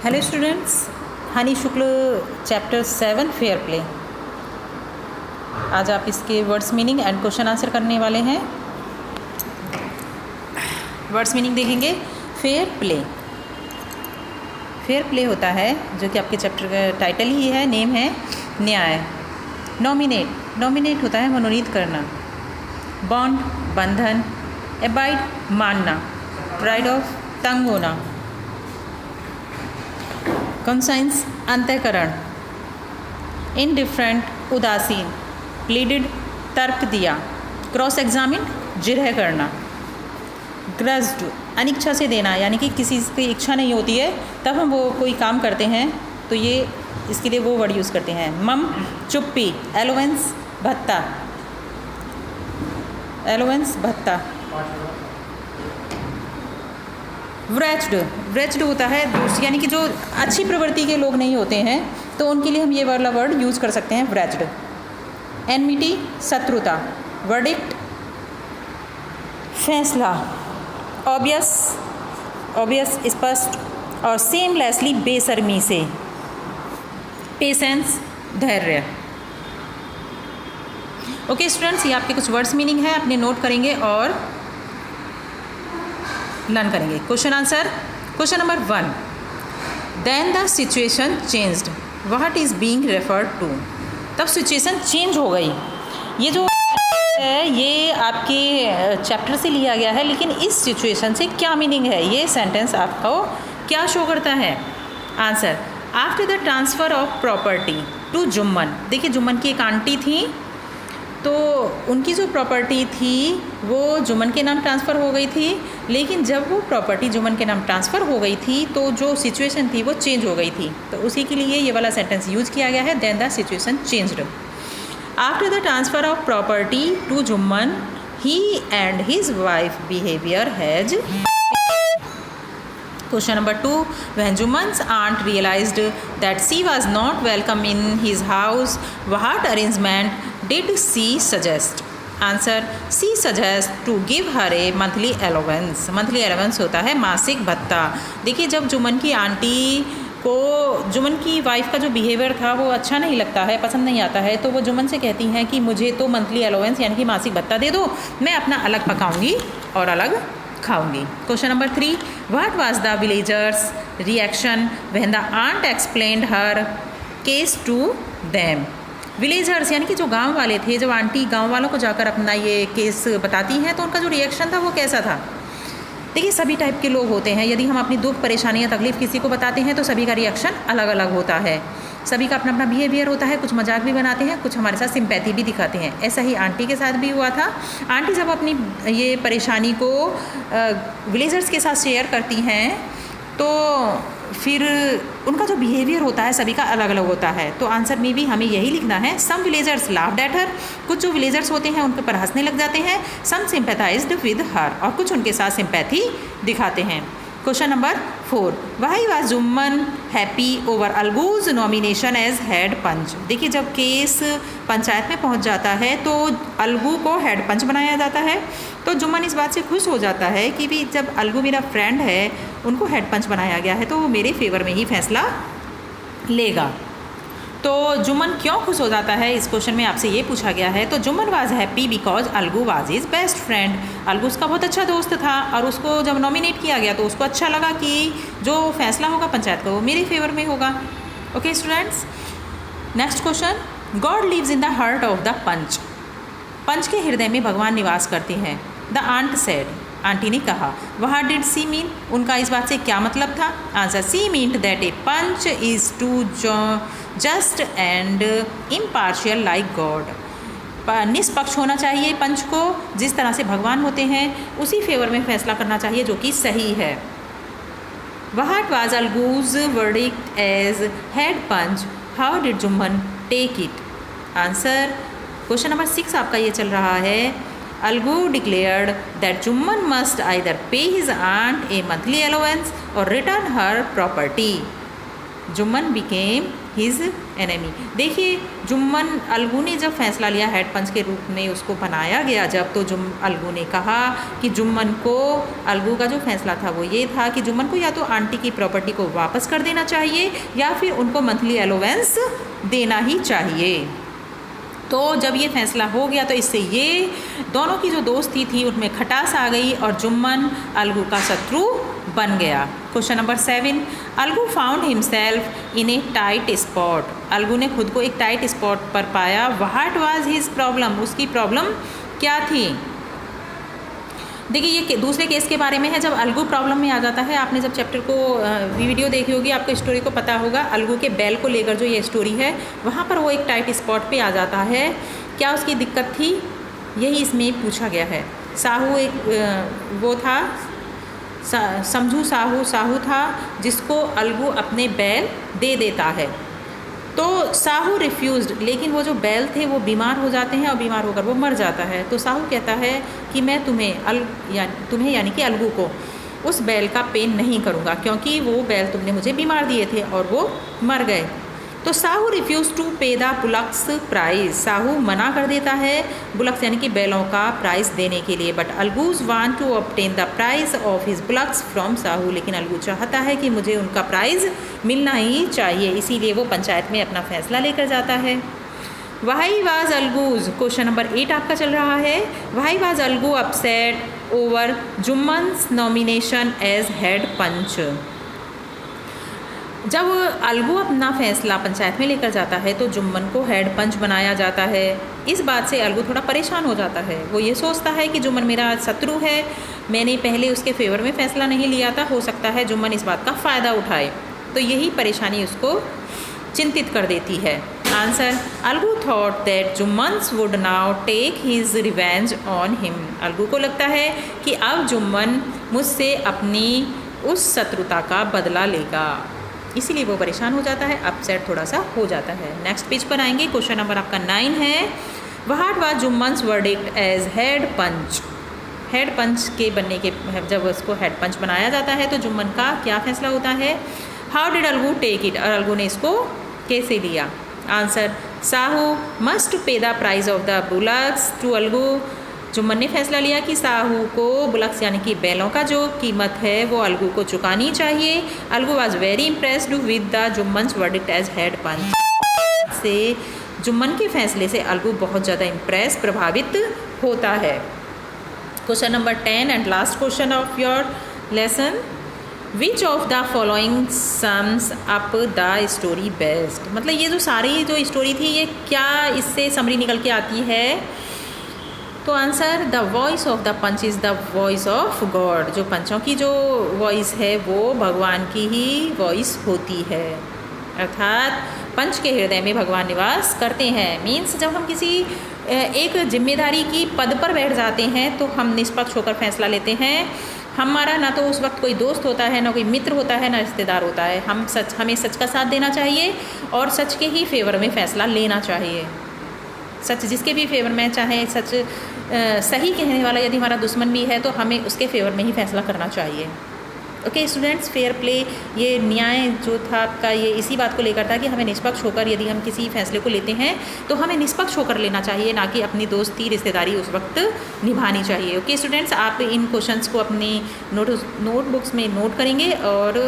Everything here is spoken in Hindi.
हेलो स्टूडेंट्स, हनी शुक्ल चैप्टर 7 फेयर प्ले। आज आप इसके words meaning and question answer करने वाले हैं। वर्ड्स मीनिंग देखेंगे। फेयर प्ले, फेयर प्ले होता है जो कि आपके चैप्टर का टाइटल ही है, नेम है न्याय। नॉमिनेट, नॉमिनेट होता है मनोनीत करना। बॉन्ड, बंधन। एबाइड, मानना। प्राइड ऑफ, तंग होना। कंसाइंस, अंतःकरण। इनडिफरेंट, उदासीन। प्लीडेड, तर्क दिया। क्रॉस एग्जामिन, जिरह करना। ग्रज्ड, अनिच्छा से देना, यानी कि किसी की इच्छा नहीं होती है तब हम वो कोई काम करते हैं तो ये इसके लिए वो वर्ड यूज़ करते हैं। मम, चुप्पी। एलोवेंस, भत्ता। एलोवेंस, भत्ता। व्रेच्ड, व्रेच्ड होता है दोस्त, यानी कि जो अच्छी प्रवृत्ति के लोग नहीं होते हैं तो उनके लिए हम ये वाला वर्ड यूज़ कर सकते हैं, व्रेच्ड। एनमिटी, शत्रुता। वर्डिक्ट, फैसला। ऑब्वियस, ऑब्वियस स्पष्ट। और सेमलेसली, बेशर्मी से। पेशेंस, धैर्य। ओके स्टूडेंट्स, ये आपके कुछ वर्ड्स मीनिंग है, अपने नोट करेंगे और लर्न करेंगे। Question answer. Question number 1, then the situation changed, what is being referred to. तब सिचुएशन चेंज हो गई। ये जो है ये आपके चैप्टर से लिया गया है, लेकिन इस सिचुएशन से क्या मीनिंग है, ये सेंटेंस आपको क्या शो करता है। Answer, after the transfer of property to Jumman. देखिए, जुम्मन की एक आंटी थी तो उनकी जो प्रॉपर्टी थी वो जुम्मन के नाम ट्रांसफ़र हो गई थी, लेकिन जब वो प्रॉपर्टी जुम्मन के नाम ट्रांसफ़र हो गई थी तो जो सिचुएशन थी वो चेंज हो गई थी। तो उसी के लिए ये वाला सेंटेंस यूज़ किया गया है, then the situation changed. After the transfer of property to Jumman, he and his wife behaviour has. Question number 2, when Juman's aunt realized that she was not welcome in his house, what arrangement did she suggest? Answer, she suggests to give her a monthly allowance. Monthly allowance होता है मासिक भत्ता। देखिए, जब जुमन की आंटी को जुमन की वाइफ का जो बिहेवियर था वो अच्छा नहीं लगता है, पसंद नहीं आता है, तो वो जुमन से कहती हैं कि मुझे तो मंथली अलाउंस यानी कि मासिक भत्ता दे दो, मैं अपना अलग पकाऊंगी और अलग खाऊंगी। Question number 3, what was the villagers reaction when the aunt explained her case to them. Villagers यानी कि जो गांव वाले थे, जब आंटी गांव वालों को जाकर अपना ये केस बताती हैं तो उनका जो रिएक्शन था वो कैसा था। देखिए, सभी टाइप के लोग होते हैं, यदि हम अपनी दुख, परेशानी या तकलीफ़ किसी को बताते हैं तो सभी का रिएक्शन अलग अलग होता है, सभी का अपना अपना बिहेवियर होता है। कुछ मजाक भी बनाते हैं, कुछ हमारे साथ सिंपैथी भी दिखाते हैं। ऐसा ही आंटी के साथ भी हुआ था। आंटी जब अपनी ये परेशानी को विलेजर्स के साथ शेयर करती हैं तो फिर उनका जो बिहेवियर होता है सभी का अलग अलग होता है। तो आंसर में भी हमें यही लिखना है, सम विलेजर्स लाफ्ड एट हर। कुछ जो विलेजर्स होते हैं उनके पर हंसने लग जाते हैं। सम सिंपैथाइज्ड विद हर, और कुछ उनके साथ सिंपैथी दिखाते हैं। Question number 4, why was Jumman happy over Algu's nomination as head panch. देखिए, जब केस पंचायत में पहुंच जाता है तो अलगू को हेड पंच बनाया जाता है, तो जुम्मन इस बात से खुश हो जाता है कि भी जब अलगू मेरा फ्रेंड है, उनको हेड पंच बनाया गया है तो वो मेरे फेवर में ही फैसला लेगा। तो जुम्मन क्यों खुश हो जाता है, इस क्वेश्चन में आपसे ये पूछा गया है। तो Jumman was happy because Algu was his best friend. Algu उसका बहुत अच्छा दोस्त था और उसको जब नॉमिनेट किया गया तो उसको अच्छा लगा कि जो फैसला होगा पंचायत का वो मेरे फेवर में होगा। Okay students, next question, God lives in the heart of the panch. पंच के हृदय में भगवान निवास करते हैं। द आंट सेड, आंटी ने कहा। व्हाट डिड सी मीन, उनका इस बात से क्या मतलब था। Answer, she meant that a panch is to just and impartial like God. निष्पक्ष होना चाहिए पंच को, जिस तरह से भगवान होते हैं उसी फेवर में फैसला करना चाहिए जो कि सही है। What was Algu's verdict as head panch, how did Jumman take it. Answer, question number 6 आपका ये चल रहा है। Algu declared that Jumman must either pay his aunt a monthly allowance or return her property. Jumman became his enemy. देखिए जुम्मन, अलगू ने जब फैसला लिया हेड पंच के रूप में उसको बनाया गया जब, तो अलगू ने कहा कि जुम्मन को, अलगू का जो फैसला था वो ये था कि जुम्मन को या तो आंटी की प्रॉपर्टी को वापस कर देना चाहिए या फिर उनको मंथली अलाउंस देना ही चाहिए। तो जब ये फैसला हो गया तो इससे ये दोनों की जो दोस्ती थी उनमें खटास आ गई और जुम्मन अलगू का शत्रु बन गया। Question number 7, Algu found himself in A tight spot. Algu ने खुद को एक टाइट स्पॉट पर पाया। व्हाट वाज हिज प्रॉब्लम, उसकी प्रॉब्लम क्या थी। देखिए ये दूसरे केस के बारे में है, जब अलगू प्रॉब्लम में आ जाता है। आपने जब चैप्टर को वीडियो देखी होगी आपको स्टोरी को पता होगा। अलगू के बैल को लेकर जो ये स्टोरी है वहाँ पर वो एक टाइट स्पॉट पे आ जाता है। क्या उसकी दिक्कत थी, यही इसमें पूछा गया है। साहू एक वो था, समझू साहू था जिसको अलगू अपने बैल दे देता है। तो साहू रिफ्यूज़ड, लेकिन वो जो बैल थे वो बीमार हो जाते हैं और बीमार होकर वो मर जाता है। तो साहू कहता है कि मैं तुम्हें यानी कि अलगू को उस बैल का पेन नहीं करूँगा क्योंकि वो बैल तुमने मुझे बीमार दिए थे और वो मर गए। तो साहू रिफ्यूज़ टू पे द बुलक्स प्राइस, साहू मना कर देता है बुलक्स यानी कि बैलों का प्राइस देने के लिए। But Algu's want to obtain the price of his bullocks from Sahu, लेकिन अलगू चाहता है कि मुझे उनका प्राइस मिलना ही चाहिए, इसीलिए वो पंचायत में अपना फैसला लेकर जाता है। Why was Algu's, question number 8 आपका चल रहा है। Why was Algu upset over Jumman's nomination as head panch. जब अलगू अपना फैसला पंचायत में लेकर जाता है तो जुम्मन को हेड पंच बनाया जाता है। इस बात से अलगू थोड़ा परेशान हो जाता है। वो ये सोचता है कि जुम्मन मेरा शत्रु है, मैंने पहले उसके फेवर में फ़ैसला नहीं लिया था, हो सकता है जुम्मन इस बात का फ़ायदा उठाए। तो यही परेशानी उसको चिंतित कर देती है। Answer, Algu thought that Jumman's would now take his revenge on him. Algu को लगता है कि अब जुम्मन मुझसे अपनी उस शत्रुता का बदला लेगा, इसीलिए वो परेशान हो जाता है, अपसेट थोड़ा सा हो जाता है। नेक्स्ट पेज पर आएंगे। क्वेश्चन नंबर आपका 9 है। What was Jumman's verdict as head panch. Head पंच के बनने के जब उसको हेड पंच बनाया जाता है तो जुम्मन का क्या फैसला होता है। How did Algu take it, और अलगू ने इसको कैसे लिया। Answer, Sahu must pay the price of the bullocks to Algu. Jumman ने फैसला लिया कि साहू को बुलक्स यानी कि बैलों का जो कीमत है वो अलगू को चुकानी चाहिए। Algu was very impressed with the Jumman's verdict as head panch. से जुम्मन के फैसले से अलगू बहुत ज़्यादा प्रभावित होता है। Question number 10 and last question of your lesson. Which of the following sums up the story best. मतलब ये जो सारी जो स्टोरी थी ये क्या इससे समरी निकल के आती है। तो answer, the voice of the panch is the voice of God. जो पंचों की जो वॉइस है वो भगवान की ही वॉइस होती है, अर्थात पंच के हृदय में भगवान निवास करते हैं। मीन्स जब हम किसी एक जिम्मेदारी की पद पर बैठ जाते हैं तो हम निष्पक्ष होकर फैसला लेते हैं। हमारा ना तो उस वक्त कोई दोस्त होता है, ना कोई मित्र होता है, ना रिश्तेदार होता है। हमें सच का साथ देना चाहिए और सच के ही फेवर में फ़ैसला लेना चाहिए। सच जिसके भी फेवर में, चाहे सच सही कहने वाला यदि हमारा दुश्मन भी है तो हमें उसके फेवर में ही फैसला करना चाहिए। ओके स्टूडेंट्स, फेयर प्ले ये न्याय जो था आपका ये इसी बात को लेकर था कि हमें निष्पक्ष होकर यदि हम किसी फैसले को लेते हैं तो हमें निष्पक्ष होकर लेना चाहिए, ना कि अपनी दोस्ती रिश्तेदारी उस वक्त निभानी चाहिए। ओके स्टूडेंट्स, आप इन क्वेश्चंस को अपनी नोटबुक्स में नोट करेंगे और